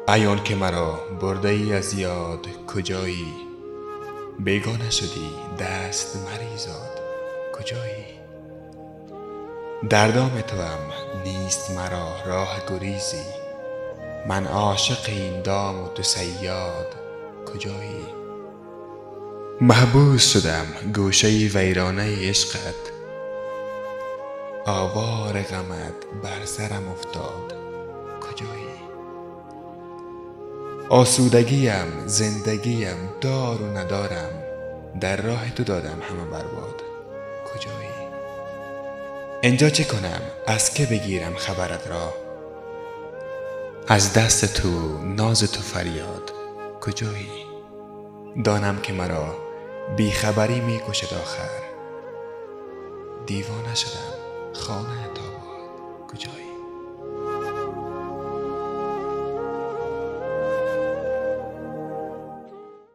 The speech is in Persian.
ایان که مرا برده ای از یاد کجایی؟ بیگانه شدی دست مریزاد کجایی؟ در دام توام نیست مرا راه گریزی، من عاشق این دام و تو صیاد کجایی؟ محبوس شدم گوشه ویرانه عشقت، آوار غمت بر سرم افتاد کجایی؟ آسودگیم زندگیم دار و ندارم، در راه تو دادم همه برباد کجایی؟ اینجا چه کنم از که بگیرم خبرت را، از دست تو ناز تو فریاد کجایی؟ دانم که مرا بیخبری می کشد آخر، دیوانه شدم خانه تا باد کجایی؟